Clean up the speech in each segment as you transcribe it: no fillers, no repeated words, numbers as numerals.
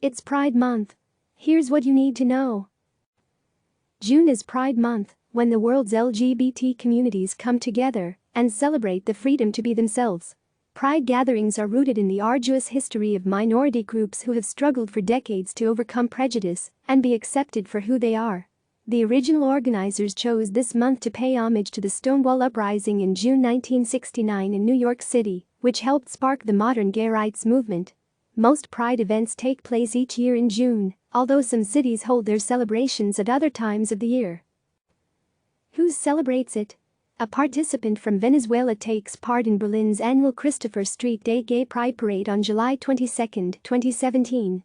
It's Pride Month. Here's what you need to know. June is Pride Month, when the world's LGBT communities come together and celebrate the freedom to be themselves. Pride gatherings are rooted in the arduous history of minority groups who have struggled for decades to overcome prejudice and be accepted for who they are. The original organizers chose this month to pay homage to the Stonewall uprising in June 1969 in New York City, which helped spark the modern gay rights movement. Most Pride events take place each year in June, although some cities hold their celebrations at other times of the year. Who celebrates it? A participant from Venezuela takes part in Berlin's annual Christopher Street Day Gay Pride Parade on July 22, 2017.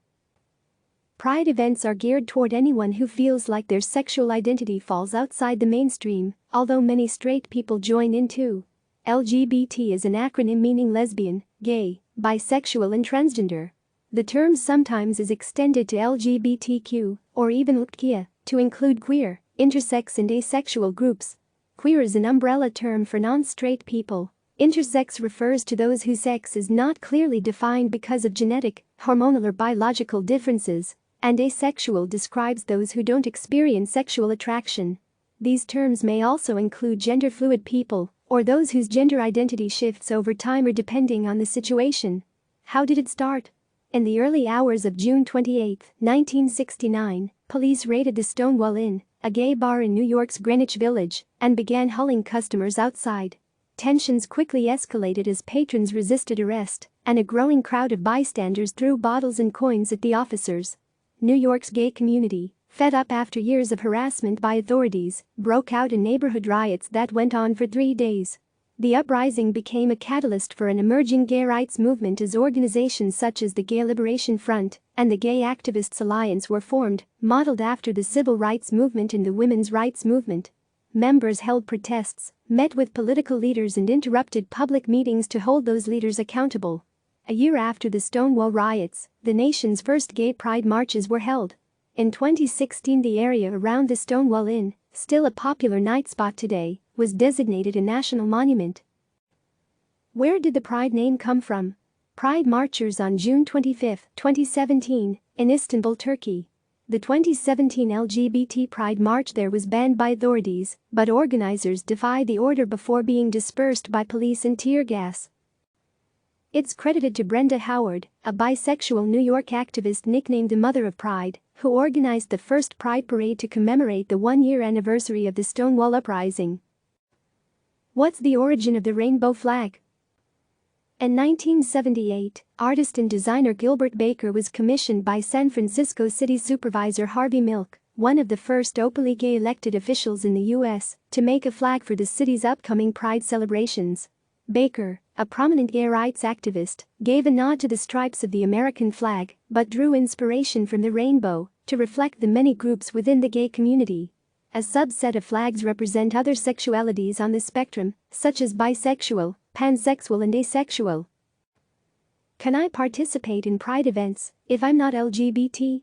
Pride events are geared toward anyone who feels like their sexual identity falls outside the mainstream, although many straight people join in too. LGBT is an acronym meaning lesbian, gay, bisexual and transgender. The term sometimes is extended to LGBTQ, or even LGBTQ, to include queer, intersex and asexual groups. Queer is an umbrella term for non-straight people. Intersex refers to those whose sex is not clearly defined because of genetic, hormonal or biological differences, and asexual describes those who don't experience sexual attraction. These terms may also include gender-fluid people, or those whose gender identity shifts over time or depending on the situation. How did it start? In the early hours of June 28, 1969, police raided the Stonewall Inn, a gay bar in New York's Greenwich Village, and began hauling customers outside. Tensions quickly escalated as patrons resisted arrest, and a growing crowd of bystanders threw bottles and coins at the officers. New York's gay community, fed up after years of harassment by authorities, broke out in neighborhood riots that went on for 3 days. The uprising became a catalyst for an emerging gay rights movement as organizations such as the Gay Liberation Front and the Gay Activists Alliance were formed, modeled after the civil rights movement and the women's rights movement. Members held protests, met with political leaders and interrupted public meetings to hold those leaders accountable. A year after the Stonewall riots, the nation's first gay pride marches were held. In 2016, the area around the Stonewall Inn, still a popular night spot today, was designated a national monument. Where did the Pride name come from? Pride marchers on June 25, 2017, in Istanbul, Turkey. The 2017 LGBT Pride March there was banned by authorities, but organizers defied the order before being dispersed by police and tear gas. It's credited to Brenda Howard, a bisexual New York activist nicknamed the Mother of Pride, who organized the first Pride Parade to commemorate the one-year anniversary of the Stonewall uprising. What's the origin of the rainbow flag? In 1978, artist and designer Gilbert Baker was commissioned by San Francisco City Supervisor Harvey Milk, one of the first openly gay elected officials in the U.S., to make a flag for the city's upcoming Pride celebrations. Baker, a prominent gay rights activist, gave a nod to the stripes of the American flag but drew inspiration from the rainbow to reflect the many groups within the gay community. A subset of flags represent other sexualities on the spectrum, such as bisexual, pansexual and asexual. Can I participate in Pride events if I'm not LGBT?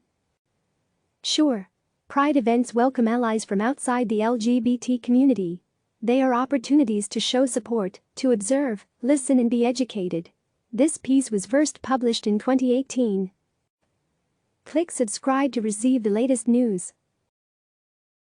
Sure. Pride events welcome allies from outside the LGBT community. They are opportunities to show support, to observe, listen and be educated. This piece was first published in 2018. Click subscribe to receive the latest news.